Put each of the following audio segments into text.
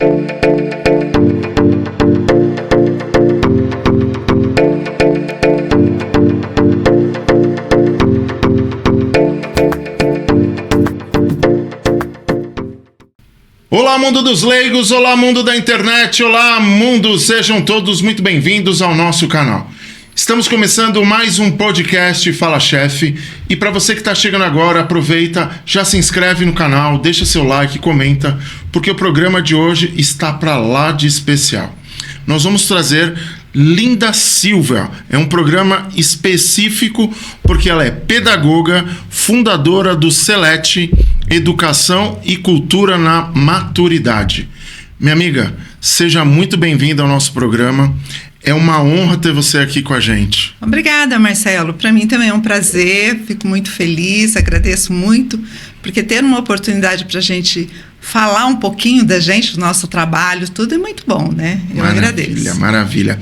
Olá, mundo dos leigos, olá, mundo da internet, olá, mundo, sejam todos muito bem-vindos ao nosso canal. Estamos começando mais um podcast Fala Chefe, e para você que está chegando agora, aproveita, já se inscreve no canal, deixa seu like, comenta, porque o programa de hoje está para lá de especial. Nós vamos trazer Linda Silva, é um programa específico porque ela é pedagoga, fundadora do Celete Educação e Cultura na Maturidade. Minha amiga, seja muito bem-vinda ao nosso programa. É uma honra ter você aqui com a gente. Obrigada, Marcelo. Para mim também é um prazer, fico muito feliz, agradeço muito, porque ter uma oportunidade para a gente falar um pouquinho da gente, do nosso trabalho, tudo é muito bom, né? Eu agradeço. Maravilha.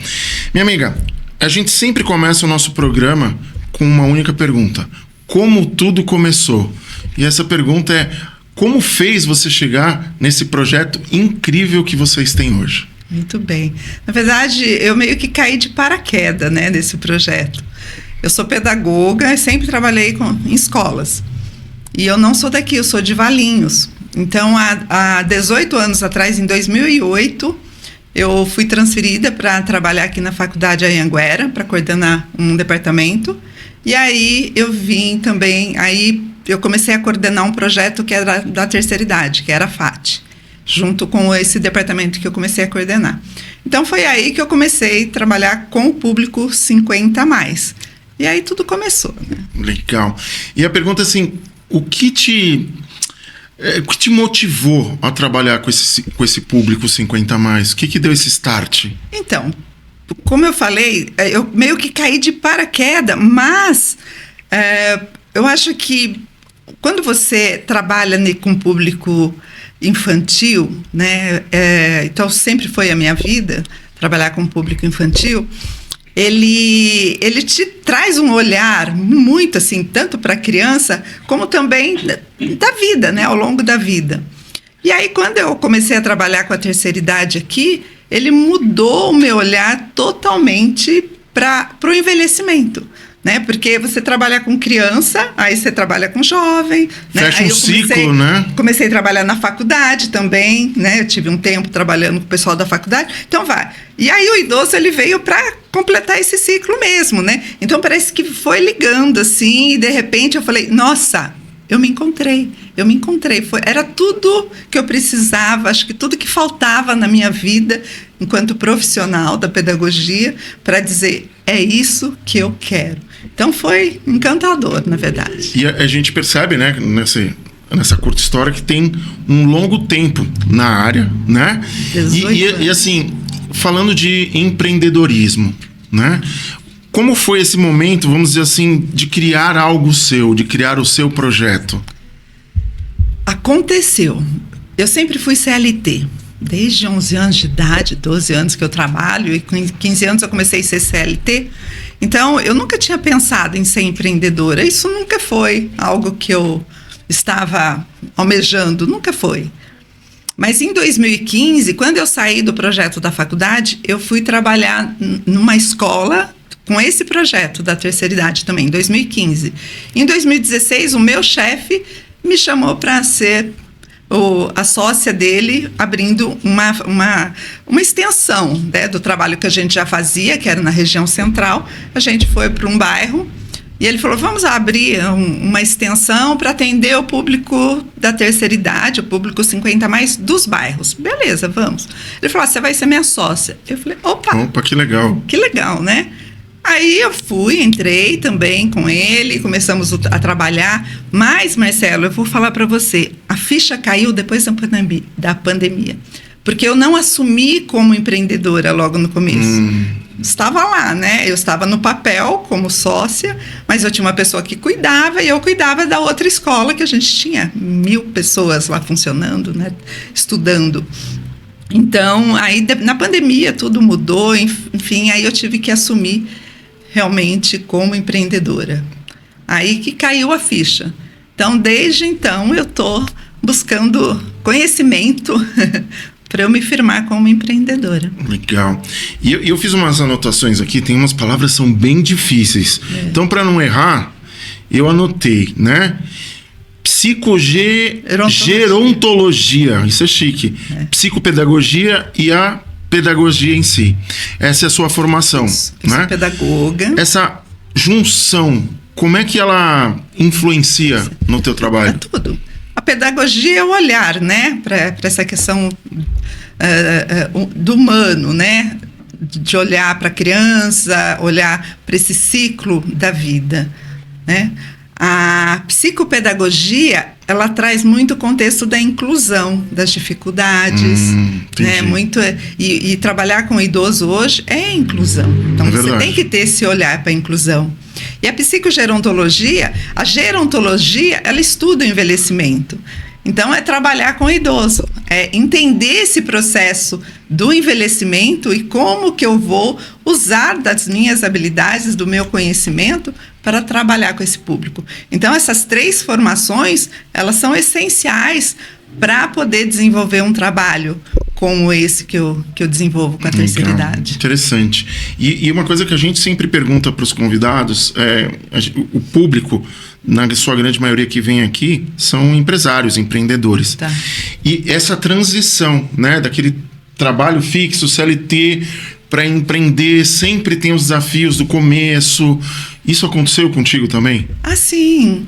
Minha amiga, a gente sempre começa o nosso programa com uma única pergunta. Como tudo começou? E essa pergunta é: como fez você chegar nesse projeto incrível que vocês têm hoje? Muito bem. Na verdade, eu meio que caí de paraquedas, né, nesse projeto. Eu sou pedagoga e sempre trabalhei em escolas. E eu não sou daqui, eu sou de Valinhos. Então, há 18 anos atrás, em 2008, eu fui transferida para trabalhar aqui na Faculdade Anhanguera, para coordenar um departamento. E aí eu vim também, eu comecei a coordenar um projeto que era da terceira idade, que era a FAT, junto com esse departamento que eu comecei a coordenar. Então foi aí que eu comecei a trabalhar com o público 50+. E aí tudo começou, né? Legal. E a pergunta assim, o que te motivou a trabalhar com esse público 50+? O que deu esse start? Então, como eu falei, eu meio que caí de paraquedas, mas eu acho que quando você trabalha com público infantil, né, então sempre foi a minha vida, trabalhar com público infantil, ele te traz um olhar muito assim, tanto para a criança, como também da vida, né, ao longo da vida. E aí, quando eu comecei a trabalhar com a terceira idade aqui, ele mudou o meu olhar totalmente para o envelhecimento, né? Porque você trabalha com criança, aí você trabalha com jovem, né? Fecha um ciclo, né? Comecei a trabalhar na faculdade também, né? Eu tive um tempo trabalhando com o pessoal da faculdade, então vai. E aí o idoso, ele veio para completar esse ciclo mesmo, né? Então parece que foi ligando assim, e de repente eu falei, nossa, eu me encontrei, era tudo que eu precisava, acho que tudo que faltava na minha vida, enquanto profissional da pedagogia, para dizer, é isso que eu quero. Então foi encantador, na verdade. E a gente percebe, né, nessa curta história, que tem um longo tempo na área, né? E assim, falando de empreendedorismo, né? Como foi esse momento, vamos dizer assim, de criar algo seu, de criar o seu projeto? Aconteceu. Eu sempre fui CLT. Desde 11 anos de idade, 12 anos que eu trabalho, e com 15 anos eu comecei a ser CLT. Então, eu nunca tinha pensado em ser empreendedora. Isso nunca foi algo que eu estava almejando, nunca foi. Mas em 2015, quando eu saí do projeto da faculdade, eu fui trabalhar numa escola com esse projeto da terceira idade também, em 2015. Em 2016, o meu chefe me chamou para ser a sócia dele, abrindo uma extensão, né, do trabalho que a gente já fazia, que era na região central. A gente foi para um bairro e ele falou, vamos abrir uma extensão para atender o público da terceira idade, o público 50+ dos bairros. Beleza, vamos. Ele falou, você vai ser minha sócia. Eu falei, opa, que legal. Que legal, né? Aí eu entrei também com ele, começamos a trabalhar. Mas, Marcelo, eu vou falar para você, a ficha caiu depois da pandemia. Porque eu não assumi como empreendedora logo no começo. Estava lá, né? Eu estava no papel como sócia, mas eu tinha uma pessoa que cuidava, e eu cuidava da outra escola, que a gente tinha 1.000 pessoas lá funcionando, né? Estudando. Então, aí na pandemia tudo mudou, enfim, aí eu tive que assumir realmente como empreendedora. Aí que caiu a ficha. Então, desde então, eu estou buscando conhecimento para eu me firmar como empreendedora. Legal. E eu fiz umas anotações aqui, tem umas palavras que são bem difíceis. Então, para não errar, eu anotei, né? Psicogerontologia, isso é chique. Psicopedagogia e a pedagogia em si. Essa é a sua formação, Isso, né? Eu sou pedagoga. Essa junção, como é que ela influencia no teu trabalho? Tudo. A pedagogia é o olhar, né? Para essa questão do humano, né? De olhar para a criança, olhar para esse ciclo da vida, né? A psicopedagogia, ela traz muito o contexto da inclusão, das dificuldades, né? E trabalhar com o idoso hoje é inclusão. Então, você tem que ter esse olhar para a inclusão. E a psicogerontologia, a gerontologia, ela estuda o envelhecimento. Então, é trabalhar com o idoso, é entender esse processo do envelhecimento e como que eu vou usar das minhas habilidades, do meu conhecimento, para trabalhar com esse público. Então, essas 3 formações, elas são essenciais para poder desenvolver um trabalho como esse que eu desenvolvo com a terceira idade. Interessante. E uma coisa que a gente sempre pergunta para os convidados, o público, na sua grande maioria que vem aqui, são empresários, empreendedores. Tá. E essa transição, né, daquele trabalho fixo, CLT, para empreender, sempre tem os desafios do começo. Isso aconteceu contigo também? Ah, sim.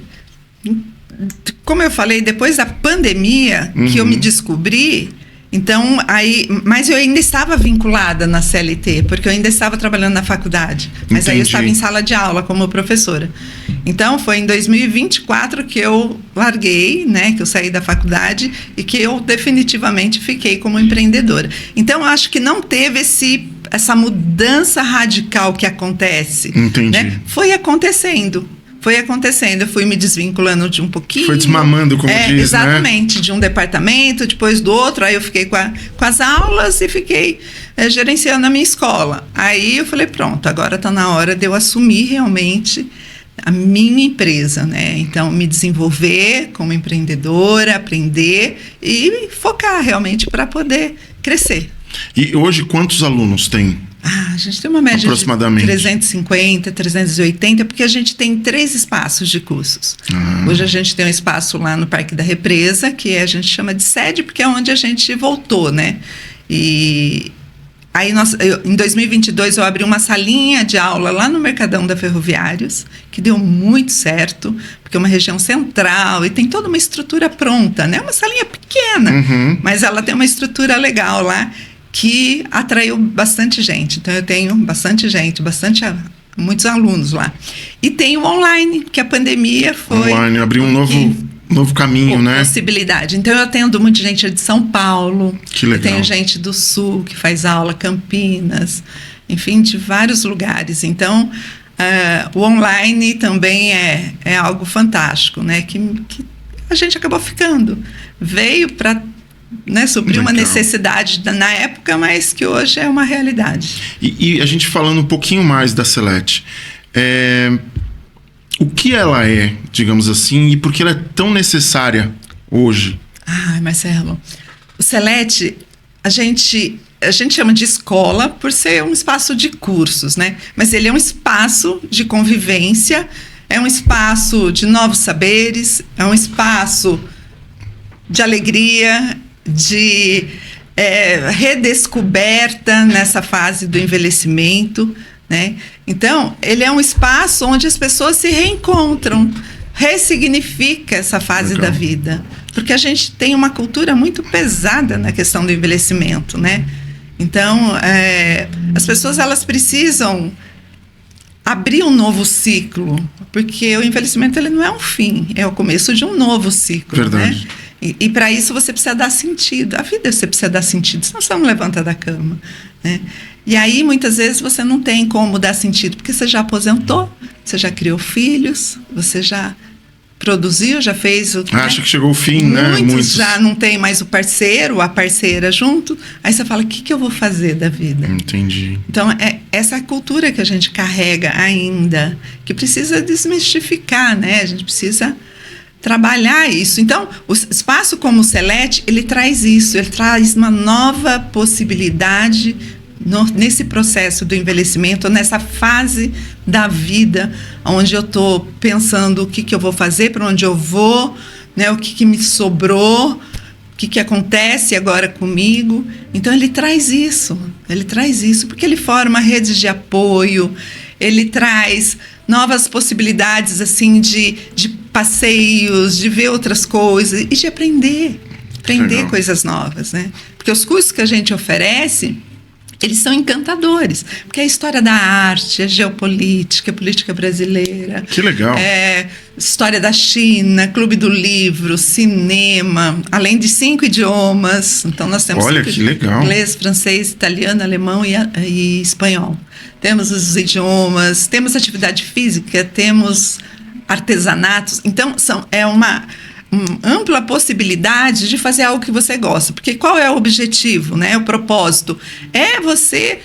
Como eu falei, depois da pandemia que eu me descobri, então mas eu ainda estava vinculada na CLT, porque eu ainda estava trabalhando na faculdade. Mas aí eu estava em sala de aula como professora. Então foi em 2024 que eu larguei, né, que eu saí da faculdade e que eu definitivamente fiquei como empreendedora. Então eu acho que não teve essa mudança radical que acontece. Entendi. Né? Foi acontecendo, eu fui me desvinculando de um pouquinho. Foi desmamando, como diz, exatamente, né? de um departamento, depois do outro, aí eu fiquei com as aulas e fiquei gerenciando a minha escola. Aí eu falei, pronto, agora está na hora de eu assumir realmente a minha empresa, né? Então, me desenvolver como empreendedora, aprender e focar realmente para poder crescer. E hoje, quantos alunos tem? A gente tem uma média aproximadamente de 350, 380, porque a gente tem 3 espaços de cursos. Hoje a gente tem um espaço lá no Parque da Represa, que a gente chama de sede, porque é onde a gente voltou, né? E aí em 2022 eu abri uma salinha de aula lá no Mercadão da Ferroviários, que deu muito certo, porque é uma região central e tem toda uma estrutura pronta, né? Uma salinha pequena, mas ela tem uma estrutura legal lá, que atraiu bastante gente. Então, eu tenho bastante gente, muitos alunos lá. E tem o online, que a pandemia foi... Online, abriu um novo caminho, né? Possibilidade. Então, eu atendo muita gente de São Paulo. Que legal. Eu tenho gente do Sul, que faz aula, Campinas, enfim, de vários lugares. Então, o online também é algo fantástico, né? Que a gente acabou ficando. Veio para... né, suprir uma necessidade na época, mas que hoje é uma realidade. E a gente falando um pouquinho mais da Celete, o que ela é, digamos assim, e por que ela é tão necessária hoje? Marcelo, o Celete, a gente chama de escola por ser um espaço de cursos, né? Mas ele é um espaço de convivência, é um espaço de novos saberes, é um espaço de alegria, de redescoberta nessa fase do envelhecimento, né? Então, ele é um espaço onde as pessoas se reencontram, ressignifica essa fase da vida, porque a gente tem uma cultura muito pesada na questão do envelhecimento, né? Então, as pessoas elas precisam abrir um novo ciclo, porque o envelhecimento ele não é um fim, é o começo de um novo ciclo. Verdade. Né? E para isso você precisa dar sentido. A vida você precisa dar sentido, senão você não levanta da cama. Né? E aí, muitas vezes, você não tem como dar sentido, porque você já aposentou, você já criou filhos, você já produziu, já fez... Acha que chegou o fim, né? Muitos já não tem mais o parceiro, a parceira junto. Aí você fala, o que eu vou fazer da vida? Entendi. Então, essa cultura que a gente carrega ainda, que precisa desmistificar, né? A gente precisa trabalhar isso. Então, o espaço como o Celete, ele traz isso, ele traz uma nova possibilidade nesse processo do envelhecimento, nessa fase da vida, onde eu estou pensando o que eu vou fazer, para onde eu vou, né, o que me sobrou, o que acontece agora comigo. Então, ele traz isso, porque ele forma redes de apoio, ele traz novas possibilidades, assim, de passeios, de ver outras coisas e de aprender coisas novas, né? Porque os cursos que a gente oferece, eles são encantadores, porque é a história da arte, a geopolítica, a política brasileira. Que legal. História da China, Clube do Livro, cinema, além de 5 idiomas. Então, nós temos que legal. Inglês, francês, italiano, alemão e espanhol. Temos os idiomas, temos atividade física, temos artesanatos. Então, é uma ampla possibilidade de fazer algo que você gosta. Porque qual é o objetivo, né? O propósito? É você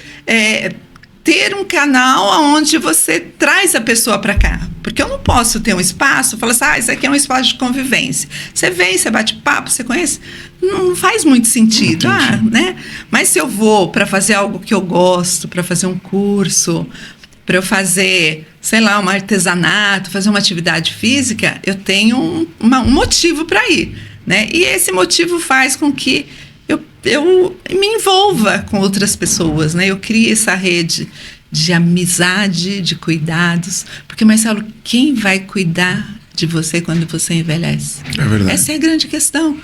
ter um canal onde você traz a pessoa para cá. Porque eu não posso ter um espaço, falar assim, isso aqui é um espaço de convivência. Você vem, você bate papo, você conhece. Não faz muito sentido, né? Mas se eu vou para fazer algo que eu gosto, para fazer um curso, para eu fazer, sei lá, um artesanato, fazer uma atividade física, eu tenho um motivo para ir, né? E esse motivo faz com que eu me envolva com outras pessoas, né? Eu crio essa rede de amizade, de cuidados. Porque, Marcelo, quem vai cuidar de você quando você envelhece? É verdade. Essa é a grande questão.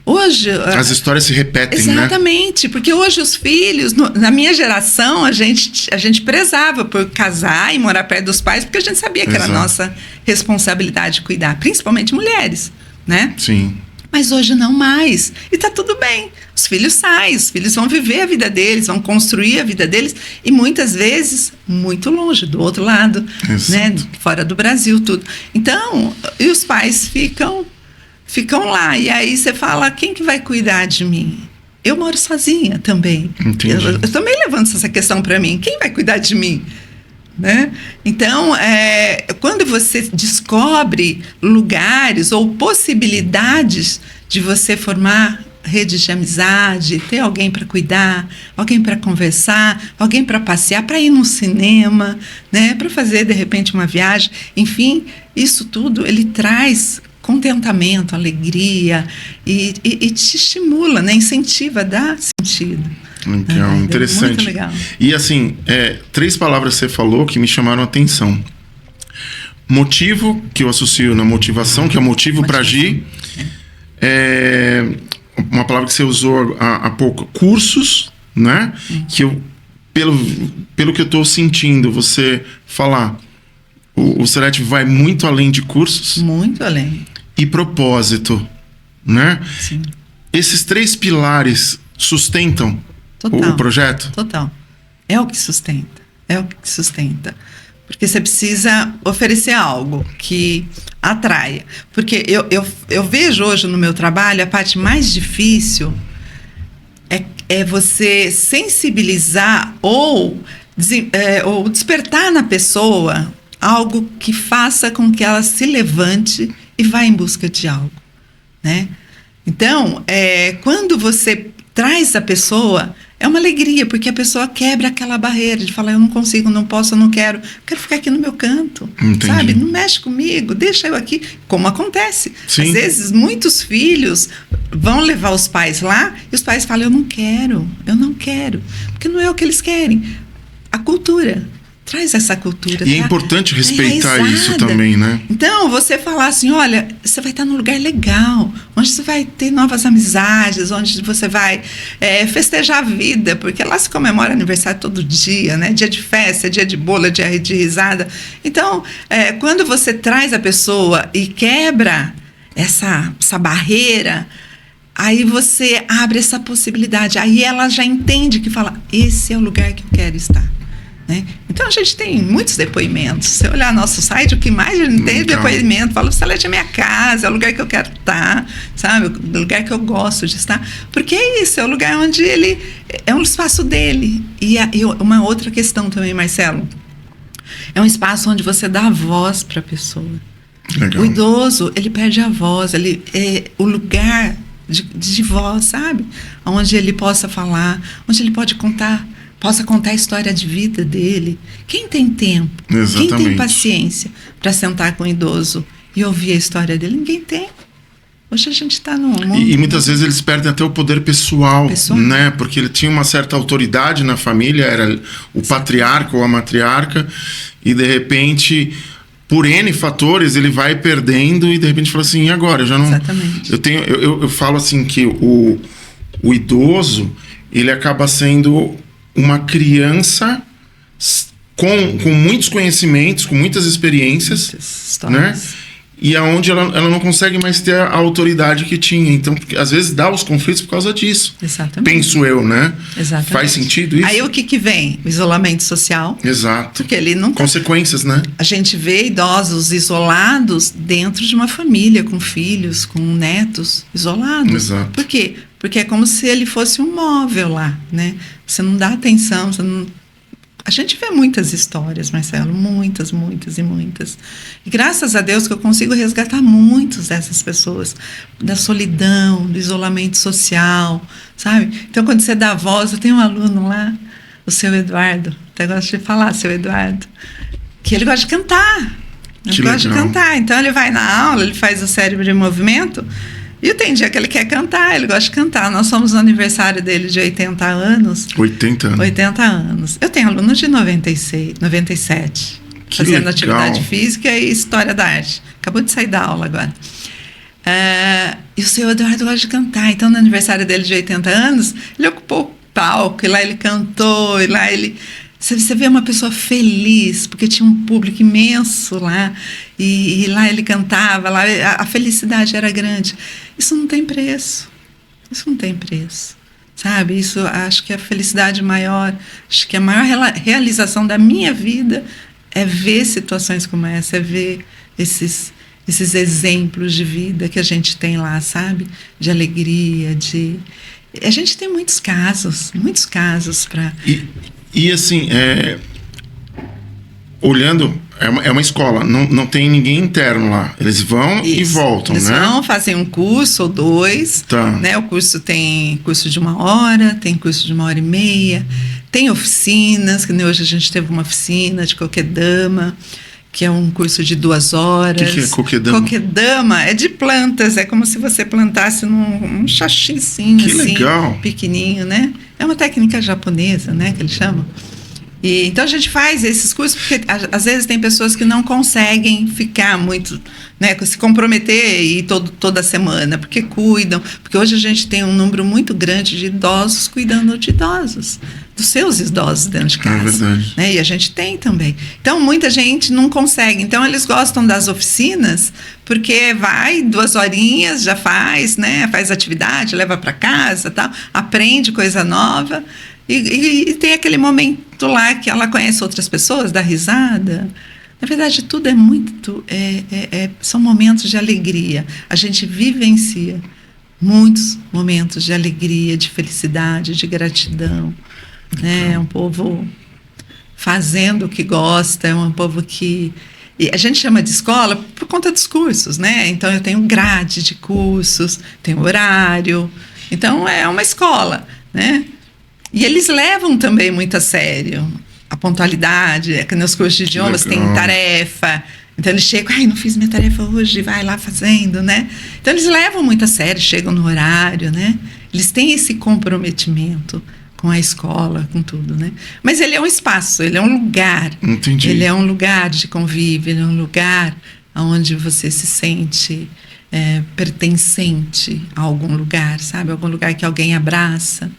Hoje, as histórias se repetem, exatamente, né? Porque hoje os filhos, na minha geração, a gente prezava por casar e morar perto dos pais, porque a gente sabia que era nossa responsabilidade cuidar, principalmente mulheres, né? Sim. Mas hoje não mais. E tá tudo bem. Os filhos saem, os filhos vão viver a vida deles, vão construir a vida deles, e muitas vezes muito longe, do outro lado, né? Fora do Brasil, tudo. Então, e os pais ficam lá. E aí você fala, quem que vai cuidar de mim? Eu moro sozinha também. Eu também levanto essa questão para mim. Quem vai cuidar de mim? Né? Então, quando você descobre lugares ou possibilidades de você formar redes de amizade, ter alguém para cuidar, alguém para conversar, alguém para passear, para ir no cinema, né? Para fazer, de repente, uma viagem. Enfim, isso tudo, ele traz contentamento, alegria e te estimula, né? Incentiva, dá sentido. Legal, interessante. Muito legal. E assim, 3 palavras que você falou que me chamaram a atenção. Motivo, que eu associo na motivação, que é o motivo para agir. Uma palavra que você usou há pouco, cursos, né? Que eu, pelo que eu estou sentindo, você falar, o Celete vai muito além de cursos. Muito além. E propósito, né? Sim. Esses 3 pilares sustentam o projeto? Total. É o que sustenta. Porque você precisa oferecer algo que atraia. Porque eu vejo hoje no meu trabalho, a parte mais difícil é você sensibilizar ou despertar na pessoa algo que faça com que ela se levante e vá em busca de algo, né? Então, quando você traz a pessoa, é uma alegria, porque a pessoa quebra aquela barreira de falar, eu não consigo, não posso, eu não quero ficar aqui no meu canto. Entendi. Sabe? Não mexe comigo, deixa eu aqui, como acontece. Sim. Às vezes, muitos filhos vão levar os pais lá e os pais falam, eu não quero, porque não é o que eles querem. A cultura. Traz essa cultura. E é importante respeitar isso também, né? Então, você falar assim, olha, você vai estar num lugar legal, onde você vai ter novas amizades, onde você vai festejar a vida, porque lá se comemora aniversário todo dia, né? Dia de festa, dia de bolo, dia de risada. Então, quando você traz a pessoa e quebra essa barreira, aí você abre essa possibilidade. Aí ela já entende que fala, esse é o lugar que eu quero estar. Né? Então, a gente tem muitos depoimentos. Se você olhar nosso site, o que mais a gente tem é depoimento. Fala, o Celete é minha casa, é o lugar que eu quero estar, sabe? O lugar que eu gosto de estar. Porque é isso, é o lugar onde ele... É um espaço dele. E uma outra questão também, Marcelo. É um espaço onde você dá voz para a pessoa. Legal. O idoso, ele perde a voz, ele é o lugar de voz, sabe? Onde ele possa falar, onde ele possa contar a história de vida dele. Quem tem tempo? Exatamente. Quem tem paciência para sentar com o idoso e ouvir a história dele? Ninguém tem. Hoje a gente está num mundo... E muitas vezes eles perdem até o poder pessoal, né? Porque ele tinha uma certa autoridade na família, era o patriarca ou a matriarca, e de repente, por N fatores, ele vai perdendo e de repente fala assim, e agora? Eu já não... Exatamente. Eu falo assim que o idoso, ele acaba sendo uma criança com muitos conhecimentos, com muitas experiências, né? E aonde ela não consegue mais ter a autoridade que tinha. Então, porque, às vezes, dá os conflitos por causa disso. Exatamente. Penso eu, né? Exatamente. Faz sentido isso? Aí o que vem? O isolamento social. Exato. Porque ele não... Consequências, né? A gente vê idosos isolados dentro de uma família, com filhos, com netos, isolados. Exato. Por quê? Porque é como se ele fosse um móvel lá, né? Você não dá atenção, você não... A gente vê muitas histórias, Marcelo, muitas, muitas e muitas. E graças a Deus que eu consigo resgatar muitos dessas pessoas, da solidão, do isolamento social, sabe? Então, quando você dá voz, eu tenho um aluno lá, o seu Eduardo, até gosto de falar, seu Eduardo, que ele gosta de cantar. Ele gosta de cantar. Então, ele vai na aula, ele faz o cérebro em movimento. E tem dia que ele quer cantar, ele gosta de cantar. Nós somos no aniversário dele de 80 anos. 80 anos. 80 anos. Eu tenho alunos de 96, 97. Que fazendo legal. Atividade física e história da arte. Acabou de sair da aula agora. E o seu Eduardo gosta de cantar. Então, no aniversário dele de 80 anos, ele ocupou o palco. E lá ele cantou. E lá ele... Você vê uma pessoa feliz, porque tinha um público imenso lá, e lá ele cantava, lá a felicidade era grande. Isso não tem preço. Isso não tem preço. Sabe? Isso, acho que a felicidade maior, acho que a maior realização da minha vida é ver situações como essa, é ver esses exemplos de vida que a gente tem lá, sabe? De alegria, de... A gente tem muitos casos para... E assim, olhando, é uma escola, não tem ninguém interno lá. Eles vão e voltam, Eles né? Eles vão, fazem um curso ou dois. Tá. Né? O curso tem curso de 1 hora, tem curso de 1h30, tem oficinas, que nem hoje a gente teve uma oficina de coquedama, que é um curso de 2 horas. O que é coquedama? Coquedama é de plantas, é como se você plantasse num chachicinho, que assim, legal. Pequenininho, né? É uma técnica japonesa, né, que eles chamam. E, então a gente faz esses cursos, porque às vezes tem pessoas que não conseguem ficar muito, né, se comprometer e ir toda semana, porque cuidam, porque hoje a gente tem um número muito grande de idosos cuidando de idosos, dos seus idosos dentro de casa. É verdade. Né, e a gente tem também. Então muita gente não consegue, então eles gostam das oficinas, porque vai 2 horinhas, já faz, né, faz atividade, leva para casa, tal, aprende coisa nova. E tem aquele momento lá que ela conhece outras pessoas, dá risada. Na verdade, tudo é muito... são momentos de alegria. A gente vivencia muitos momentos de alegria, de felicidade, de gratidão. Né? É um povo fazendo o que gosta, é um povo que... E a gente chama de escola por conta dos cursos, né? Então, eu tenho grade de cursos, tenho horário. Então, é uma escola, né? E eles levam também muito a sério a pontualidade, nos cursos de idiomas tem tarefa, então eles chegam, não fiz minha tarefa hoje, vai lá fazendo, né? Então eles levam muito a sério, chegam no horário, né? Eles têm esse comprometimento com a escola, com tudo, né? Mas ele é um espaço, ele é um lugar. Entendi. Ele é um lugar de convívio, ele é um lugar onde você se sente pertencente a algum lugar, sabe? Algum lugar que alguém abraça.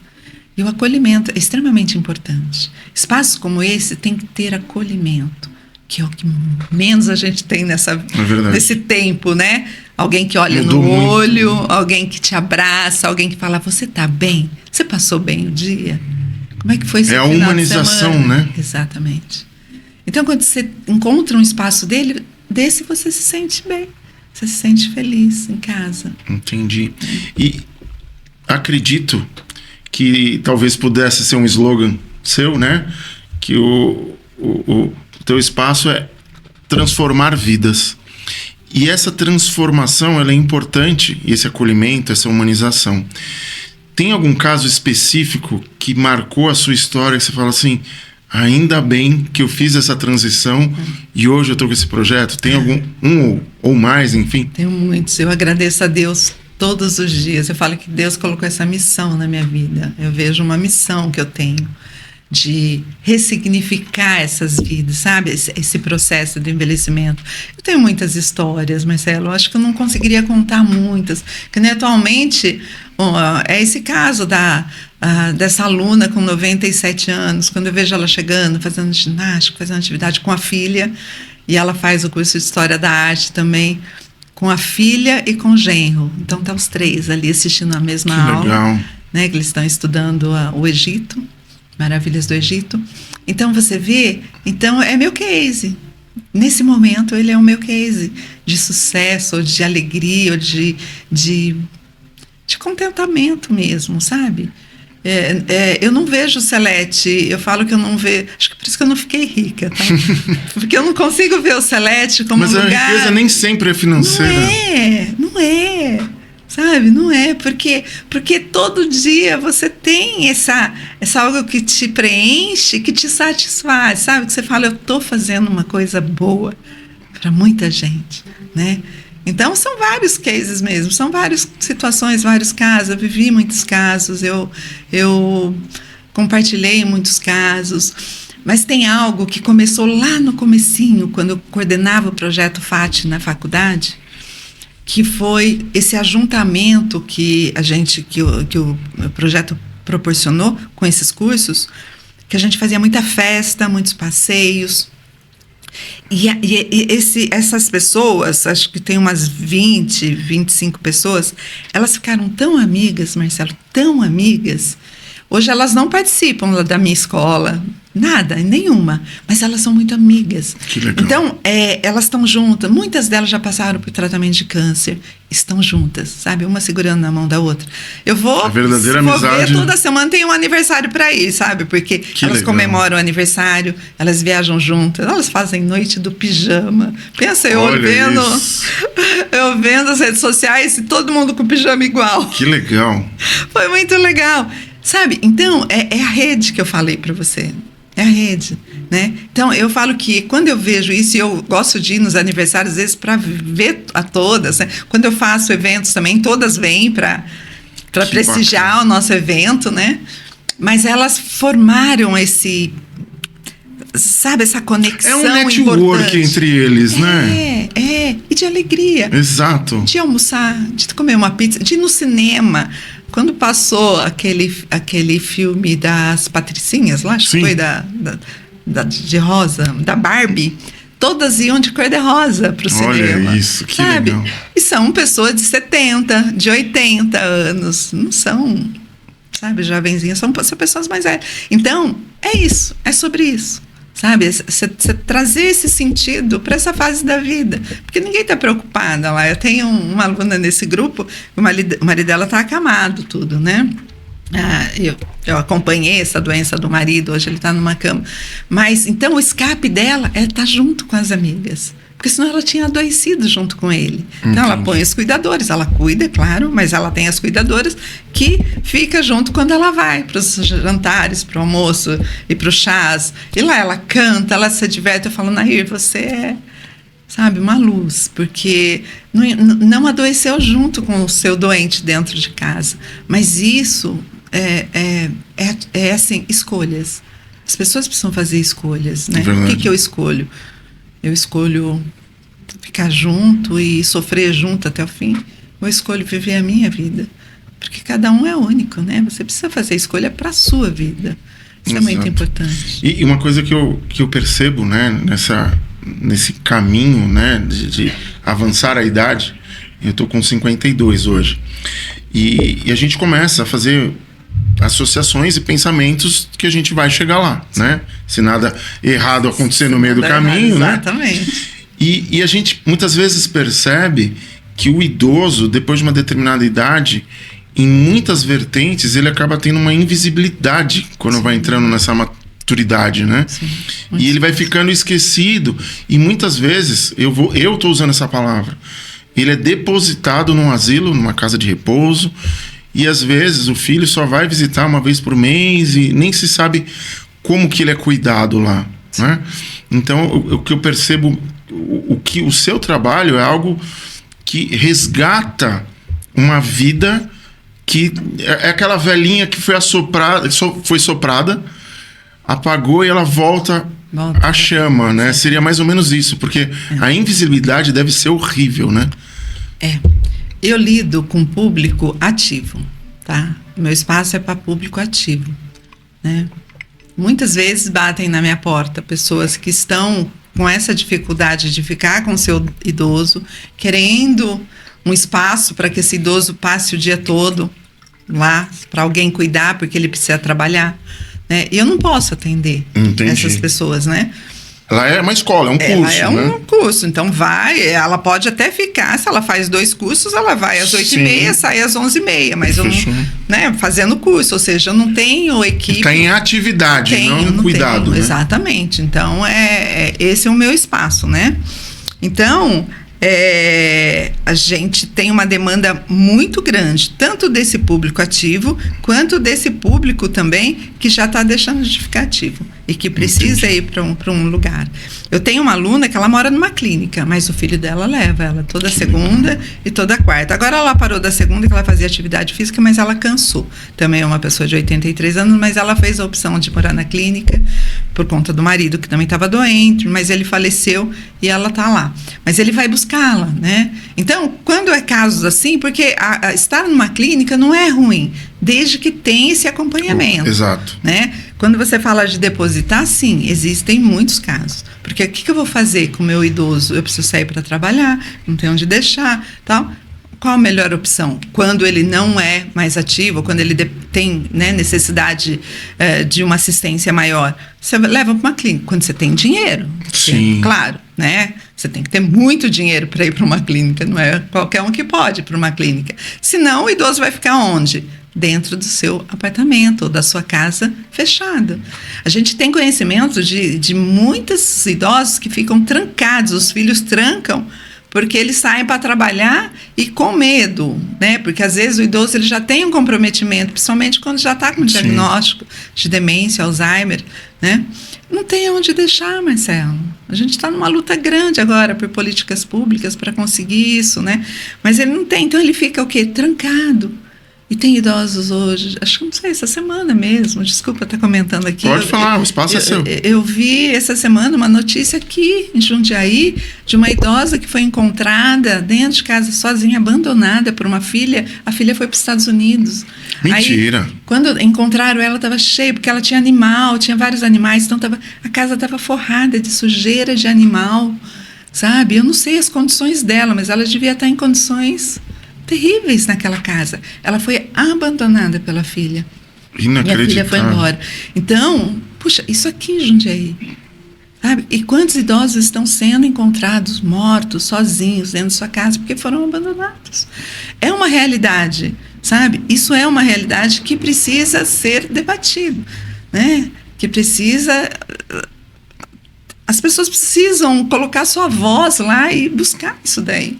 E o acolhimento é extremamente importante. Espaços como esse tem que ter acolhimento, que é o que menos a gente tem nesse tempo, né? Alguém que olha no olho, alguém que te abraça, alguém que fala, você está bem? Você passou bem o dia? Como é que foi seu final de semana? É a humanização, né? Exatamente. Então, quando você encontra um espaço desse, você se sente bem. Você se sente feliz em casa. Entendi. E acredito que talvez pudesse ser um slogan seu, né? Que o teu espaço é transformar vidas. E essa transformação, ela é importante, esse acolhimento, essa humanização. Tem algum caso específico que marcou a sua história, que você fala assim, ainda bem que eu fiz essa transição e hoje eu estou com esse projeto? Tem algum, ou mais, enfim? Tenho muitos. Eu agradeço a Deus todos os dias. Eu falo que Deus colocou essa missão na minha vida. Eu vejo uma missão que eu tenho de ressignificar essas vidas, sabe? Esse processo de envelhecimento. Eu tenho muitas histórias, Marcelo. Eu acho que eu não conseguiria contar muitas. Que nem atualmente, é esse caso dessa aluna com 97 anos. Quando eu vejo ela chegando, fazendo ginástica, fazendo atividade com a filha, e ela faz o curso de História da Arte também, com a filha e com o genro. Então, tá os três ali assistindo a mesma aula. Legal. Né, que eles estão estudando o Egito, Maravilhas do Egito. Então, você vê, então é meu case. Nesse momento, ele é o meu case de sucesso, ou de alegria, ou de contentamento mesmo, sabe? Eu não vejo Celeste, eu falo que eu não vejo, acho que por isso que eu não fiquei rica, tá? Porque eu não consigo ver o Celeste como Mas um lugar... Mas a riqueza nem sempre é financeira. Não é, sabe? Não é, porque todo dia você tem essa algo que te preenche, que te satisfaz, sabe? Que você fala, eu tô fazendo uma coisa boa para muita gente, né? Então, são vários cases mesmo, são várias situações, vários casos. Eu vivi muitos casos, eu compartilhei muitos casos, mas tem algo que começou lá no comecinho, quando eu coordenava o projeto FAT na faculdade, que foi esse ajuntamento que o projeto proporcionou com esses cursos, que a gente fazia muita festa, muitos passeios. E essas pessoas, acho que tem umas 20, 25 pessoas, elas ficaram tão amigas, Marcelo, tão amigas. Hoje elas não participam da minha escola, nada, nenhuma, mas elas são muito amigas. Que legal. Então, elas estão juntas, muitas delas já passaram por tratamento de câncer, estão juntas, sabe? Uma segurando na mão da outra. Eu vou, a verdadeira amizade. Ver, toda semana tem um aniversário para ir, sabe? Porque elas comemoram o aniversário, elas viajam juntas, elas fazem noite do pijama. Pensa, eu vendo as redes sociais e todo mundo com pijama igual. Que legal. Foi muito legal. Sabe, então, é a rede que eu falei para você. É a rede, né? Então, eu falo que quando eu vejo isso, e eu gosto de ir nos aniversários, às vezes, para ver a todas, né? Quando eu faço eventos também, todas vêm para prestigiar bacana o nosso evento, né? Mas elas formaram sabe, essa conexão. É um network importante entre eles, né? E de alegria. Exato. De almoçar, de comer uma pizza, de ir no cinema. Quando passou aquele filme das Patricinhas, lá, acho que foi de rosa, da Barbie, todas iam de cor-de-rosa pro cinema. Olha isso, que sabe? Legal. E são pessoas de 70, de 80 anos, não são, sabe, jovenzinhas, são pessoas mais velhas. Então, é isso, é sobre isso. Sabe, você trazer esse sentido para essa fase da vida, porque ninguém está preocupada lá. Eu tenho uma aluna nesse grupo, o marido dela está acamado, tudo, né? Eu acompanhei essa doença do marido, hoje ele está numa cama. Mas, então, o escape dela é estar junto com as amigas, porque senão ela tinha adoecido junto com ele. Então, ela põe os cuidadores, ela cuida, claro, mas ela tem as cuidadoras que fica junto quando ela vai para os jantares, para o almoço e para os chás. E lá ela canta, ela se diverte. Eu falo, Nair, você é, sabe, uma luz, porque não adoeceu junto com o seu doente dentro de casa. Mas isso é assim, escolhas. As pessoas precisam fazer escolhas, né? O que eu escolho? Eu escolho ficar junto e sofrer junto até o fim. Ou eu escolho viver a minha vida. Porque cada um é único, né? Você precisa fazer escolha para a sua vida. Isso Exato. É muito importante. E uma coisa que eu percebo, né, nesse caminho, né, de avançar a idade, eu estou com 52 hoje. E a gente começa a fazer associações e pensamentos que a gente vai chegar lá, né? Se nada errado acontecer no meio do caminho, né? Exatamente. E a gente muitas vezes percebe que o idoso, depois de uma determinada idade, em muitas vertentes, ele acaba tendo uma invisibilidade quando vai entrando nessa maturidade, né? Sim, E ele vai ficando esquecido. E muitas vezes, eu tô usando essa palavra, ele é depositado num asilo, numa casa de repouso, e às vezes o filho só vai visitar uma vez por mês e nem se sabe como que ele é cuidado lá, né? Então, o que eu percebo, que o seu trabalho é algo que resgata uma vida que é aquela velhinha que foi soprada, apagou e ela volta à chama, né? Seria mais ou menos isso, porque a invisibilidade deve ser horrível, né? Eu lido com público ativo, tá? Meu espaço é para público ativo, né? Muitas vezes batem na minha porta pessoas que estão com essa dificuldade de ficar com o seu idoso, querendo um espaço para que esse idoso passe o dia todo lá, para alguém cuidar, porque ele precisa trabalhar, né? E eu não posso atender essas pessoas, né? Ela é uma escola, é um curso, ela é um curso, então ela pode até ficar, se ela faz 2 cursos, ela vai às 8h30, sai às 11h30, mas eu não, né, fazendo curso, ou seja, eu não tenho equipe. Está em atividade, não cuidado. Né? Exatamente, então esse é o meu espaço, né? Então, a gente tem uma demanda muito grande, tanto desse público ativo, quanto desse público também que já está deixando de ficar ativo e que precisa ir para um lugar. Eu tenho uma aluna que ela mora numa clínica, mas o filho dela leva ela toda segunda e toda quarta. Agora ela parou da segunda, que ela fazia atividade física, mas ela cansou. Também é uma pessoa de 83 anos, mas ela fez a opção de morar na clínica por conta do marido, que também estava doente, mas ele faleceu e ela está lá. Mas ele vai buscá-la, né? Então, quando é casos assim, porque estar numa clínica não é ruim, desde que tenha esse acompanhamento. Exato. Né? Quando você fala de depositar, sim, existem muitos casos. Porque o que eu vou fazer com o meu idoso? Eu preciso sair para trabalhar, não tenho onde deixar, tal. Qual a melhor opção? Quando ele não é mais ativo, quando ele tem, né, necessidade de uma assistência maior, você leva para uma clínica. Quando você tem dinheiro, sim. Claro, né? Você tem que ter muito dinheiro para ir para uma clínica, não é qualquer um que pode ir para uma clínica. Senão, o idoso vai ficar onde? Dentro do seu apartamento ou da sua casa fechada. A gente tem conhecimento de muitos idosos que ficam trancados, os filhos trancam, porque eles saem para trabalhar e com medo, né? Porque às vezes o idoso ele já tem um comprometimento, principalmente quando já está com diagnóstico de demência, Alzheimer, né? Não tem onde deixar, Marcelo. A gente está numa luta grande agora por políticas públicas para conseguir isso, né? Mas ele não tem, então ele fica o quê? Trancado. E tem idosos hoje, acho que não sei, essa semana mesmo, desculpa estar comentando aqui. Pode falar, o espaço é seu. Eu vi essa semana uma notícia aqui em Jundiaí de uma idosa que foi encontrada dentro de casa sozinha, abandonada por uma filha. A filha foi para os Estados Unidos. Mentira. Aí, quando encontraram ela, estava cheia, porque ela tinha animal, tinha vários animais, então a casa estava forrada de sujeira de animal, sabe? Eu não sei as condições dela, mas ela devia estar em condições terríveis naquela casa. Ela foi abandonada pela filha. Inacreditável. E a filha foi embora. Então, puxa, isso aqui em Jundiaí, sabe? E quantos idosos estão sendo encontrados mortos, sozinhos, dentro de sua casa, porque foram abandonados? É uma realidade, sabe? Isso é uma realidade que precisa ser debatido, né? Que precisa... As pessoas precisam colocar sua voz lá e buscar isso daí.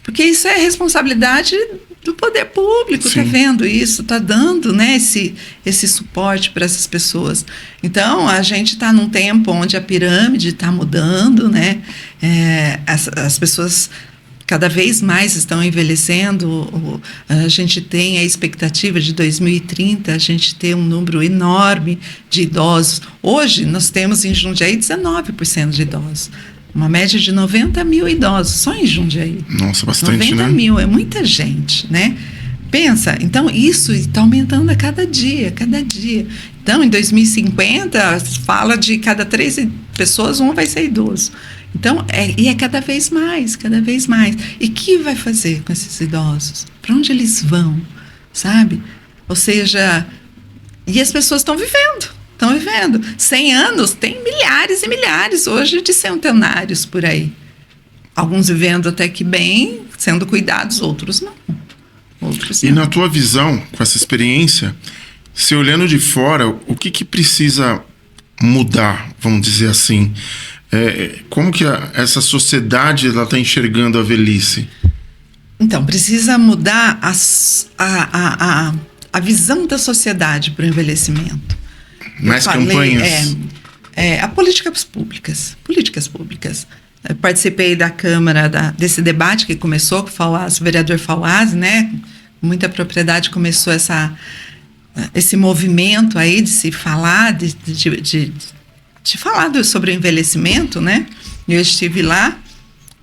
Porque isso é responsabilidade do poder público, está vendo isso, está dando, né, esse suporte para essas pessoas. Então, a gente está num tempo onde a pirâmide está mudando, né? As pessoas cada vez mais estão envelhecendo. A gente tem a expectativa de 2030, a gente ter um número enorme de idosos. Hoje, nós temos em Jundiaí 19% de idosos. Uma média de 90 mil idosos, só em Jundiaí. Nossa, bastante, 90 mil, é muita gente, né? Pensa, então isso está aumentando a cada dia, cada dia. Então, em 2050, fala de cada 3 pessoas, 1 vai ser idoso. Então, é cada vez mais, cada vez mais. E o que vai fazer com esses idosos? Para onde eles vão, sabe? Ou seja, e as pessoas estão vivendo. 100 anos, tem milhares e milhares hoje de centenários por aí. Alguns vivendo até que bem, sendo cuidados, outros não. E na tua visão, com essa experiência, se olhando de fora, o que precisa mudar, vamos dizer assim? Como que essa sociedade está enxergando a velhice? Então, precisa mudar a visão da sociedade para o envelhecimento. Mais campanhas? A políticas públicas. Eu participei da Câmara desse debate que começou com o vereador Falaz, né? Com muita propriedade começou esse movimento aí de se falar, de falar sobre o envelhecimento, né? Eu estive lá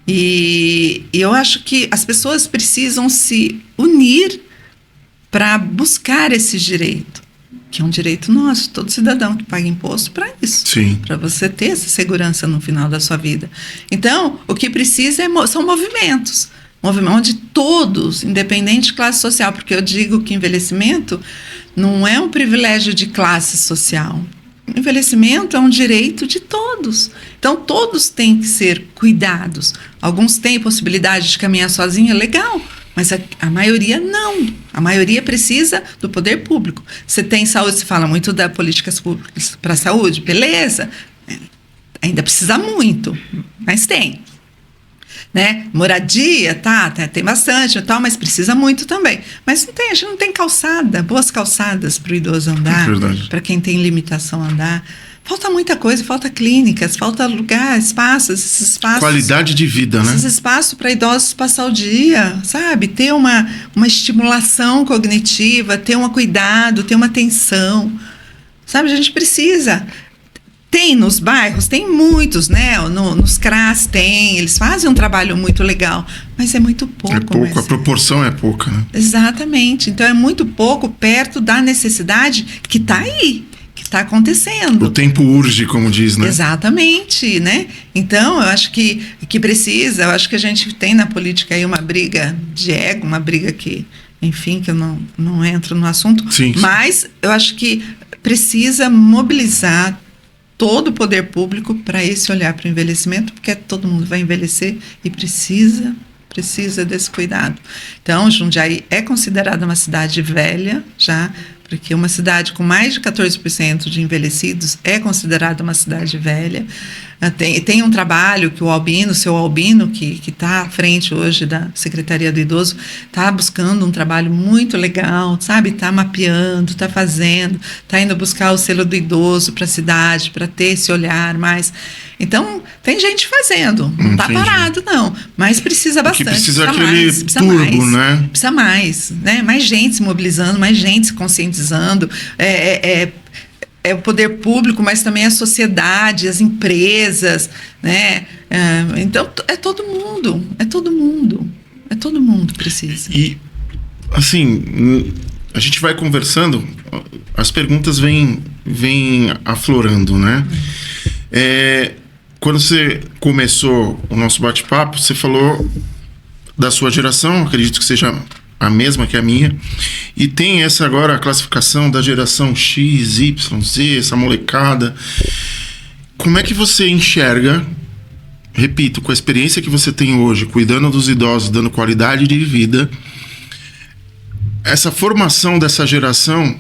e eu acho que as pessoas precisam se unir para buscar esse direito, que é um direito nosso, todo cidadão que paga imposto para isso. Sim. Para você ter essa segurança no final da sua vida. Então, o que precisa são movimentos. Onde todos, independente de classe social, porque eu digo que envelhecimento não é um privilégio de classe social. Envelhecimento é um direito de todos. Então, todos têm que ser cuidados. Alguns têm possibilidade de caminhar sozinho, é legal, mas a maioria não. A maioria precisa do poder público. Você tem saúde, se fala muito das políticas públicas para a saúde, beleza? Ainda precisa muito, mas tem. Né? Moradia, tem bastante e tal, mas precisa muito também. Mas a gente não tem boas calçadas para o idoso andar, para quem tem limitação andar. Falta muita coisa, falta clínicas, falta lugar, esses espaços. Qualidade de vida, né? Esses espaços para idosos passar o dia, sabe? Ter uma estimulação cognitiva, ter um cuidado, ter uma atenção. Sabe, a gente precisa. Tem nos bairros, tem muitos, né? Nos CRAS tem, eles fazem um trabalho muito legal, mas é muito pouco. É pouco, a proporção é pouca, né? Exatamente, então é muito pouco perto da necessidade que está aí, que está acontecendo. O tempo urge, como diz, né? Exatamente, né? Então, eu acho que precisa, eu acho que a gente tem na política aí uma briga de ego, uma briga que, enfim, que eu não entro no assunto, sim. Mas eu acho que precisa mobilizar todo o poder público para esse olhar para o envelhecimento, porque todo mundo vai envelhecer e precisa desse cuidado. Então, Jundiaí é considerada uma cidade velha, já, porque uma cidade com mais de 14% de envelhecidos é considerada uma cidade velha. Tem um trabalho que o seu Albino, que está à frente hoje da Secretaria do Idoso, está buscando um trabalho muito legal, sabe? Está mapeando, está fazendo, está indo buscar o selo do idoso para a cidade, para ter esse olhar mais. Então, tem gente fazendo, não está parado, não, mas precisa bastante. Precisa aquele turbo, né? Precisa mais, né? Mais gente se mobilizando, mais gente se conscientizando, é o poder público, mas também a sociedade, as empresas, né? Então, é todo mundo precisa. E, assim, a gente vai conversando, as perguntas vêm aflorando, né? Quando você começou o nosso bate-papo, você falou da sua geração, acredito que seja a mesma que a minha, e tem essa agora a classificação da geração X, Y, Z, essa molecada. Como é que você enxerga, repito, com a experiência que você tem hoje, cuidando dos idosos, dando qualidade de vida, essa formação dessa geração,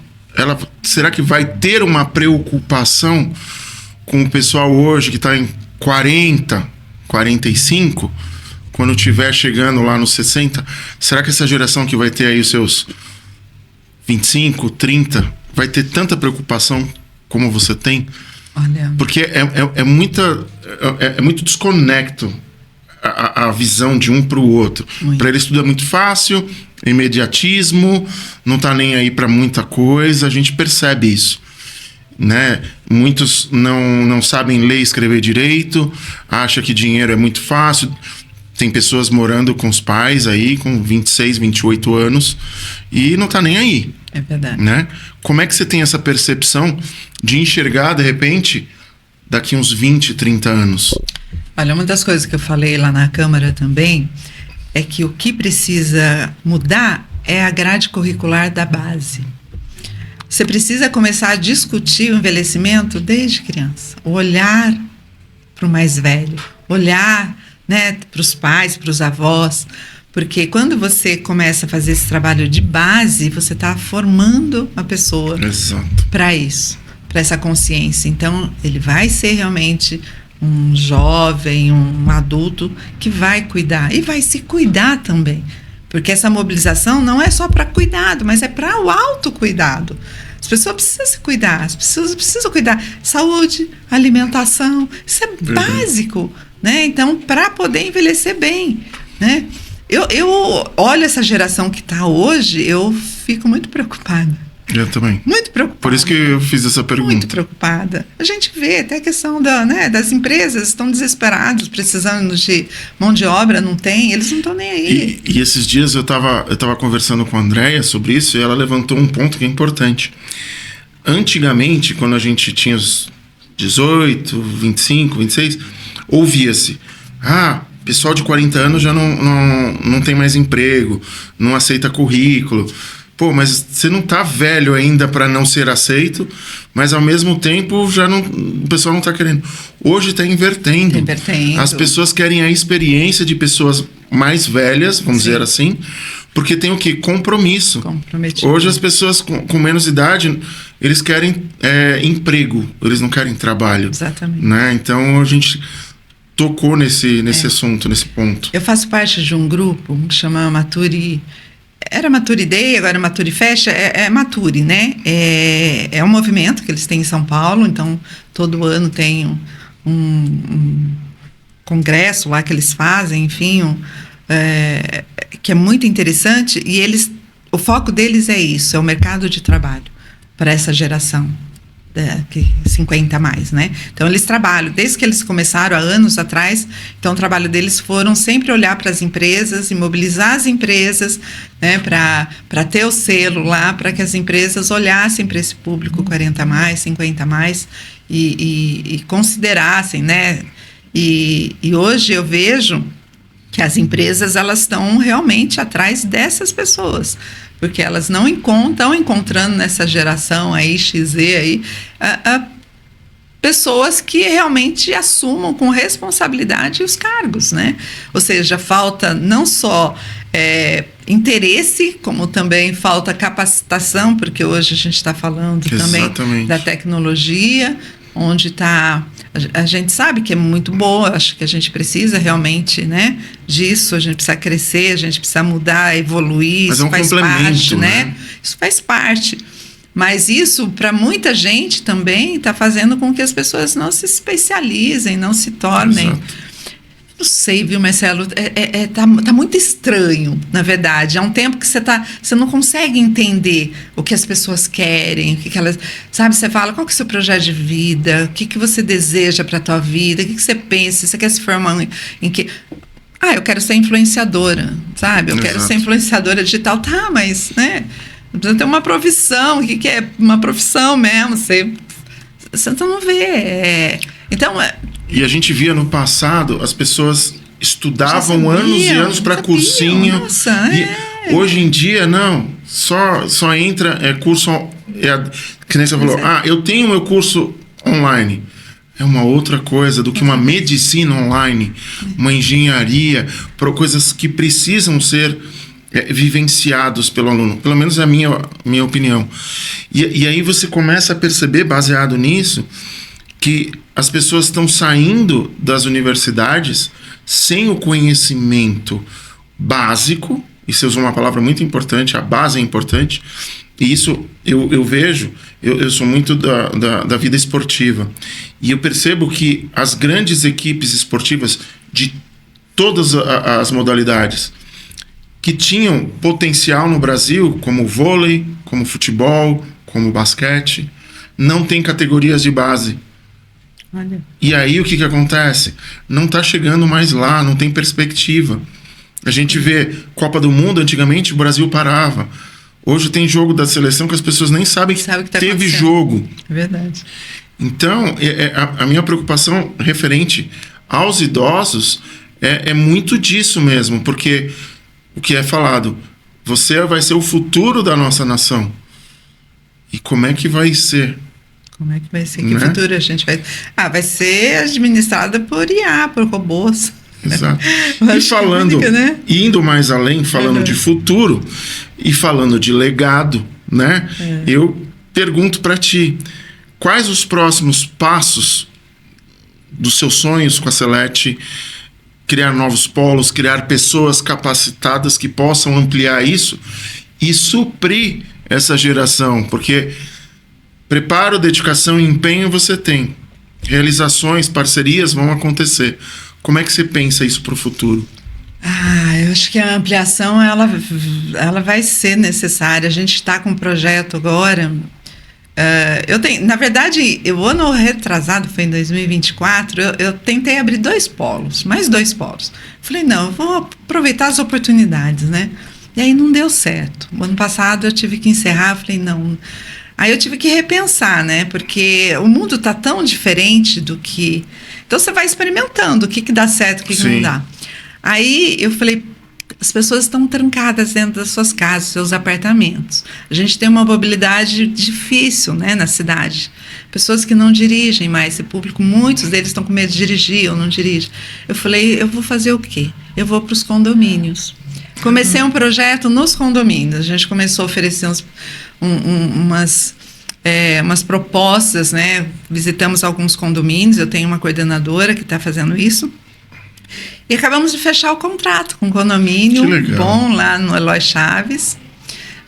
será que vai ter uma preocupação com o pessoal hoje que está em 40, 45, quando estiver chegando lá nos 60, será que essa geração que vai ter aí os seus 25, 30, vai ter tanta preocupação como você tem? Olha. Porque é muito desconecto a visão de um para o outro. Para eles tudo é muito fácil, imediatismo, não tá nem aí para muita coisa, a gente percebe isso, né? Muitos não sabem ler e escrever direito, acham que dinheiro é muito fácil. Tem pessoas morando com os pais aí, com 26, 28 anos, e não tá nem aí. É verdade. Né? Como é que você tem essa percepção de enxergar, de repente, daqui uns 20, 30 anos? Olha, uma das coisas que eu falei lá na Câmara também é que o que precisa mudar é a grade curricular da base. Você precisa começar a discutir o envelhecimento desde criança. Olhar para o mais velho, olhar, né, para os pais, para os avós, porque quando você começa a fazer esse trabalho de base, você está formando a pessoa para isso, para essa consciência. Então, ele vai ser realmente um jovem, um adulto que vai cuidar e vai se cuidar também. Porque essa mobilização não é só para cuidado, mas é para o autocuidado. As pessoas precisam se cuidar, as pessoas precisam cuidar. Saúde, alimentação, isso é básico, né? Então, para poder envelhecer bem, né? Eu olho essa geração que está hoje, eu fico muito preocupada. Eu também. Muito preocupada. Por isso que eu fiz essa pergunta. Muito preocupada. A gente vê até a questão das empresas, estão desesperados, precisando de mão de obra, não tem, eles não estão nem aí. E esses dias eu tava conversando com a Andréia sobre isso e ela levantou um ponto que é importante. Antigamente, quando a gente tinha os 18, 25, 26, ouvia-se: pessoal de 40 anos já não tem mais emprego, não aceita currículo. Pô, mas você não tá velho ainda para não ser aceito, mas ao mesmo tempo o pessoal não tá querendo. Hoje tá invertendo. As pessoas querem a experiência de pessoas mais velhas, vamos dizer assim, porque tem o quê? Compromisso. Hoje as pessoas com menos idade, eles querem emprego, eles não querem trabalho. Exatamente. Né? Então a gente tocou nesse assunto, nesse ponto. Eu faço parte de um grupo que chama Maturi. Era Maturi Day, agora Maturi Fecha, é Maturi, né? É um movimento que eles têm em São Paulo, então todo ano tem um congresso lá que eles fazem, enfim, que é muito interessante, e o foco deles é isso, é o mercado de trabalho para essa geração. 50 a mais, né? Então eles trabalham, desde que eles começaram há anos atrás, então o trabalho deles foram sempre olhar para as empresas e mobilizar as empresas, né, para ter o selo lá, para que as empresas olhassem para esse público 40 a mais, 50 a mais e considerassem, né? E hoje eu vejo que as empresas, elas estão realmente atrás dessas pessoas, porque elas não estão encontrando nessa geração aí, XZ aí, pessoas que realmente assumam com responsabilidade os cargos, né? Ou seja, falta não só interesse, como também falta capacitação, porque hoje a gente está falando também da tecnologia, onde está... A gente sabe que é muito boa, acho que a gente precisa realmente, né, disso, a gente precisa crescer, a gente precisa mudar, evoluir, mas isso faz parte, né? Isso faz parte. Mas isso, para muita gente também, está fazendo com que as pessoas não se especializem, não se tornem... Exato. Não sei, viu, Marcelo? Tá muito estranho, na verdade. Há um tempo que você não consegue entender o que as pessoas querem, o que elas... Sabe, você fala, qual que é o seu projeto de vida? O que você deseja para a tua vida? O que você pensa? Você quer se formar em que... eu quero ser influenciadora, sabe? Eu quero ser influenciadora digital. Tá, mas, né? Precisa ter uma profissão. O que é uma profissão mesmo? Você não vê. Então... E a gente via no passado, as pessoas estudavam anos e anos para cursinho. Nossa, hoje em dia, não. Só entra curso... que nem você falou, eu tenho meu curso online. É uma outra coisa do que uma medicina online, uma engenharia, coisas que precisam ser vivenciados pelo aluno. Pelo menos é a minha opinião. E aí você começa a perceber, baseado nisso, que as pessoas estão saindo das universidades sem o conhecimento básico, e você usou uma palavra muito importante, a base é importante, e isso eu vejo, eu sou muito da vida esportiva, e eu percebo que as grandes equipes esportivas de todas as modalidades que tinham potencial no Brasil, como vôlei, como futebol, como basquete, não tem categorias de base. Olha. E aí o que acontece? Não está chegando mais lá, não tem perspectiva. A gente vê Copa do Mundo, antigamente o Brasil parava. Hoje tem jogo da seleção que as pessoas nem sabem que teve jogo. É verdade. Então, a minha preocupação referente aos idosos é muito disso mesmo, porque o que é falado, você vai ser o futuro da nossa nação. E como é que vai ser? Como é que vai ser? Que futuro a gente vai... vai ser administrada por IA, por robôs. Exato. E falando, indo mais além, falando de futuro e falando de legado, né? Eu pergunto para ti, quais os próximos passos dos seus sonhos com a Selete? Criar novos polos, criar pessoas capacitadas que possam ampliar isso e suprir essa geração, porque preparo, dedicação e empenho você tem. Realizações, parcerias vão acontecer. Como é que você pensa isso para o futuro? Eu acho que a ampliação ela vai ser necessária. A gente está com um projeto agora. Na verdade, o ano retrasado, foi em 2024, eu tentei abrir mais 2 polos. Falei, não, eu vou aproveitar as oportunidades, né? E aí não deu certo. O ano passado eu tive que encerrar, falei, não. Aí eu tive que repensar, né? Porque o mundo está tão diferente do que... Então você vai experimentando o que dá certo, o que não dá. Aí eu falei, as pessoas estão trancadas dentro das suas casas, seus apartamentos. A gente tem uma mobilidade difícil, né, na cidade. Pessoas que não dirigem mais, esse público, muitos deles estão com medo de dirigir ou não dirigem. Eu falei, eu vou fazer o quê? Eu vou para os condomínios. Comecei um projeto nos condomínios. A gente começou a oferecer umas propostas, né? Visitamos alguns condomínios, eu tenho uma coordenadora que está fazendo isso. E acabamos de fechar o contrato com um condomínio bom lá no Eloy Chaves.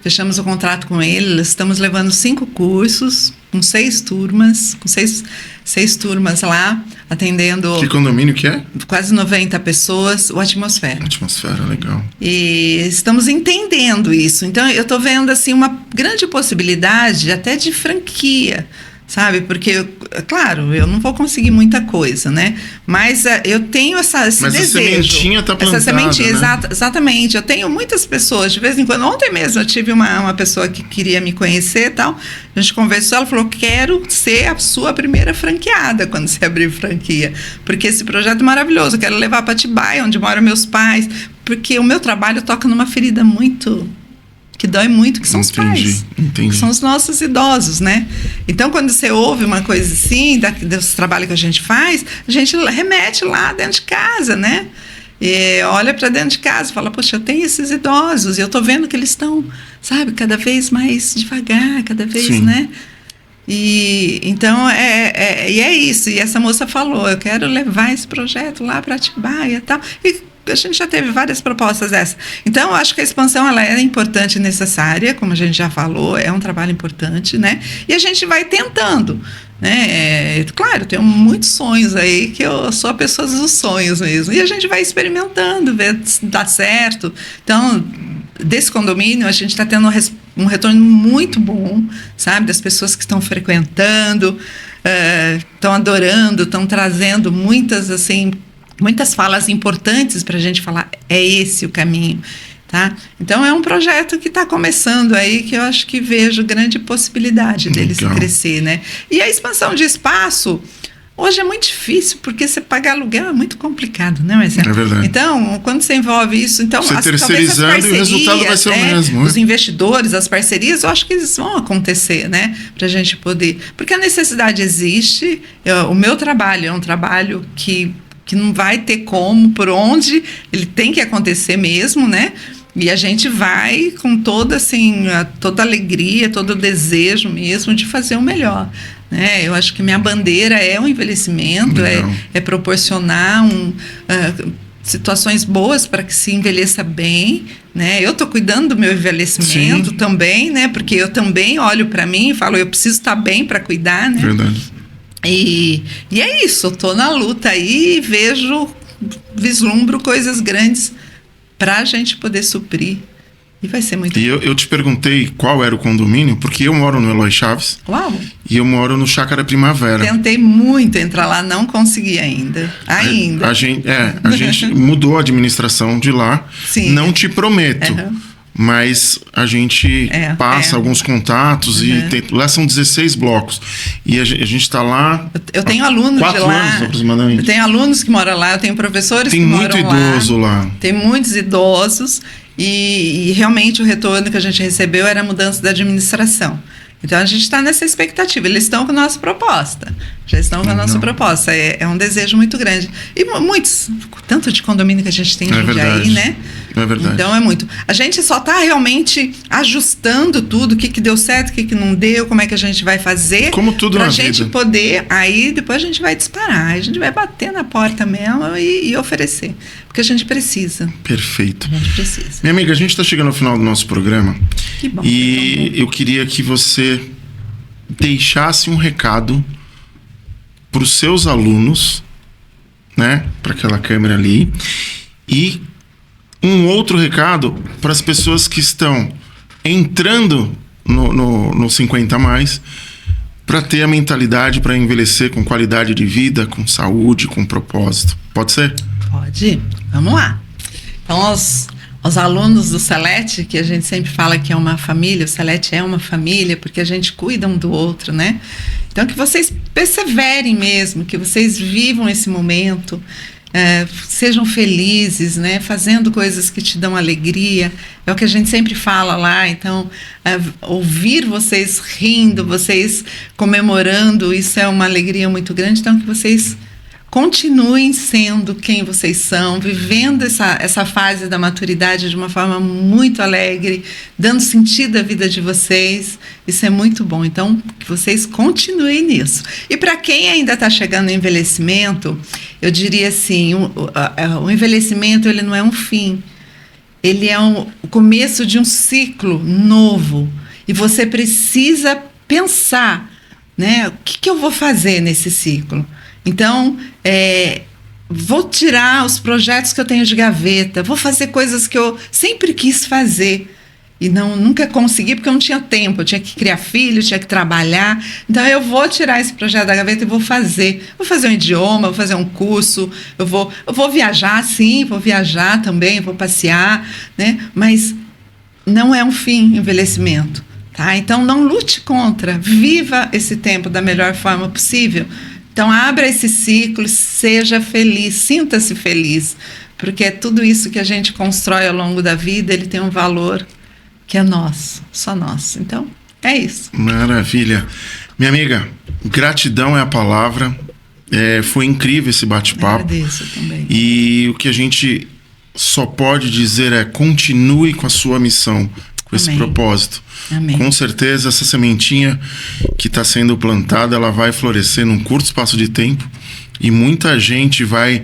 Fechamos o contrato com ele, estamos levando 5 cursos, com 6 turmas, com seis turmas lá, atendendo... Que condomínio que é? Quase 90 pessoas, o Atmosfera. Atmosfera, legal. E estamos entendendo isso. Então, eu estou vendo, assim, uma grande possibilidade até de franquia, sabe? Porque, claro, eu não vou conseguir muita coisa, né? Mas eu tenho esse desejo. Mas a sementinha está plantada, essa sementinha, né? Exatamente. Eu tenho muitas pessoas, de vez em quando. Ontem mesmo eu tive uma pessoa que queria me conhecer e tal. A gente conversou, ela falou, quero ser a sua primeira franqueada quando você abrir franquia. Porque esse projeto é maravilhoso. Eu quero levar para Atibaia, onde moram meus pais. Porque o meu trabalho toca numa ferida que dói muito, que são os pais. Entendi. Que são os nossos idosos, né? Então, quando você ouve uma coisa assim, desse trabalho que a gente faz, a gente remete lá dentro de casa, né? E olha para dentro de casa e fala, poxa, eu tenho esses idosos e eu tô vendo que eles estão, sabe, cada vez mais devagar, cada vez, Sim. né? E então é isso. E essa moça falou, eu quero levar esse projeto lá para Atibaia e tal. E a gente já teve várias propostas dessas. Então, eu acho que a expansão ela é importante e necessária, como a gente já falou, é um trabalho importante, né? E a gente vai tentando, né? Claro, eu tenho muitos sonhos aí, que eu sou a pessoa dos sonhos mesmo. E a gente vai experimentando, ver se dá certo. Então, desse condomínio, a gente está tendo um retorno muito bom, sabe? Das pessoas que estão frequentando, estão adorando, estão trazendo muitas falas importantes para a gente falar, é esse o caminho, tá? Então, é um projeto que está começando aí, que eu acho que vejo grande possibilidade dele se crescer, né? E a expansão de espaço, hoje é muito difícil, porque você pagar aluguel é muito complicado, né, Marcelo? É verdade. Então, quando você envolve isso, então, você terceirizando e o resultado vai ser o mesmo. Os investidores, as parcerias, eu acho que eles vão acontecer, né? Para a gente poder... Porque a necessidade existe, o meu trabalho é um trabalho que não vai ter como, por onde, ele tem que acontecer mesmo, né? E a gente vai com toda a alegria, todo o desejo mesmo de fazer o melhor, né? Eu acho que minha bandeira é o envelhecimento, é proporcionar situações boas para que se envelheça bem, né? Eu estou cuidando do meu envelhecimento também, né? Porque eu também olho para mim e falo, eu preciso estar bem para cuidar, né? Verdade. E é isso, eu estou na luta aí e vislumbro coisas grandes para a gente poder suprir. E vai ser muito bom. E eu te perguntei qual era o condomínio, porque eu moro no Eloy Chaves. Uau! E eu moro no Chácara Primavera. Tentei muito entrar lá, não consegui ainda. A gente mudou a administração de lá. Sim. Não te prometo. Mas a gente passa alguns contatos e lá são 16 blocos. E a gente está lá. Eu tenho alunos de lá. Anos, aproximadamente. Eu tenho alunos que moram lá, eu tenho professores que moram lá. Tem muito idoso lá. Tem muitos idosos. E realmente o retorno que a gente recebeu era a mudança da administração. Então a gente está nessa expectativa. Eles estão com a nossa proposta. Já estão com a nossa proposta. É um desejo muito grande. E muitos, tanto de condomínio que a gente tem em Jundiaí, né? É verdade. Então é muito. A gente só está realmente ajustando tudo, o que deu certo, o que não deu, como é que a gente vai fazer. Como tudo na vida. Pra gente poder, aí depois a gente vai disparar, a gente vai bater na porta mesmo e oferecer. Porque a gente precisa. Perfeito. A gente precisa. Minha amiga, a gente está chegando ao final do nosso programa. Que bom. E eu queria que você deixasse um recado para os seus alunos, né? Para aquela câmera ali. E um outro recado para as pessoas que estão entrando no 50 a mais, para ter a mentalidade para envelhecer com qualidade de vida, com saúde, com propósito. Pode ser? Pode. Vamos lá. Então, os alunos do Celete, que a gente sempre fala que é uma família, o Celete é uma família, porque a gente cuida um do outro, né? Então, que vocês perseverem mesmo, que vocês vivam esse momento, sejam felizes, né? Fazendo coisas que te dão alegria. É o que a gente sempre fala lá. Então, ouvir vocês rindo, vocês comemorando, isso é uma alegria muito grande. Então, que vocês continuem sendo quem vocês são, vivendo essa fase da maturidade de uma forma muito alegre, dando sentido à vida de vocês. Isso é muito bom. Então, que vocês continuem nisso. E para quem ainda está chegando no envelhecimento, eu diria assim, o envelhecimento ele não é um fim. Ele é o começo de um ciclo novo. E você precisa pensar, né? O que eu vou fazer nesse ciclo? Então, vou tirar os projetos que eu tenho de gaveta, vou fazer coisas que eu sempre quis fazer e nunca consegui porque eu não tinha tempo, eu tinha que criar filho, tinha que trabalhar. Então, eu vou tirar esse projeto da gaveta e vou fazer. Vou fazer um idioma, vou fazer um curso, eu vou viajar, sim, vou viajar também, vou passear, né? Mas não é um fim o envelhecimento, tá? Então, não lute contra, viva esse tempo da melhor forma possível. Então, abra esse ciclo, seja feliz, sinta-se feliz, porque é tudo isso que a gente constrói ao longo da vida, ele tem um valor que é nosso, só nosso. Então, é isso. Maravilha. Minha amiga, gratidão é a palavra. Foi incrível esse bate-papo. Agradeço também. E o que a gente só pode dizer é: continue com a sua missão, com esse propósito. Amém. Com certeza essa sementinha que está sendo plantada, ela vai florescer num curto espaço de tempo e muita gente vai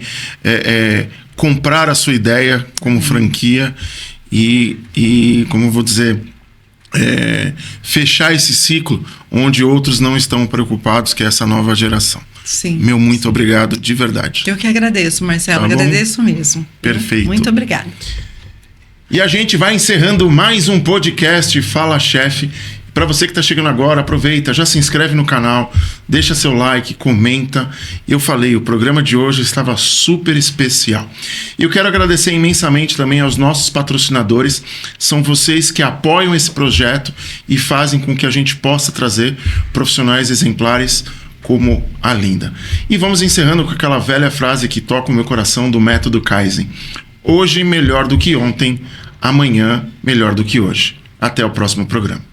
comprar a sua ideia como franquia e como eu vou dizer, fechar esse ciclo onde outros não estão preocupados, que é essa nova geração. Sim. Meu muito obrigado, de verdade. Eu que agradeço, Marcelo, agradeço mesmo. Perfeito. Muito obrigada. E a gente vai encerrando mais um podcast Fala Chefe. Para você que está chegando agora, aproveita, já se inscreve no canal, deixa seu like, comenta. Eu falei, o programa de hoje estava super especial. E eu quero agradecer imensamente também aos nossos patrocinadores. São vocês que apoiam esse projeto e fazem com que a gente possa trazer profissionais exemplares como a Linda. E vamos encerrando com aquela velha frase que toca o meu coração do método Kaizen. Hoje melhor do que ontem, amanhã melhor do que hoje. Até o próximo programa.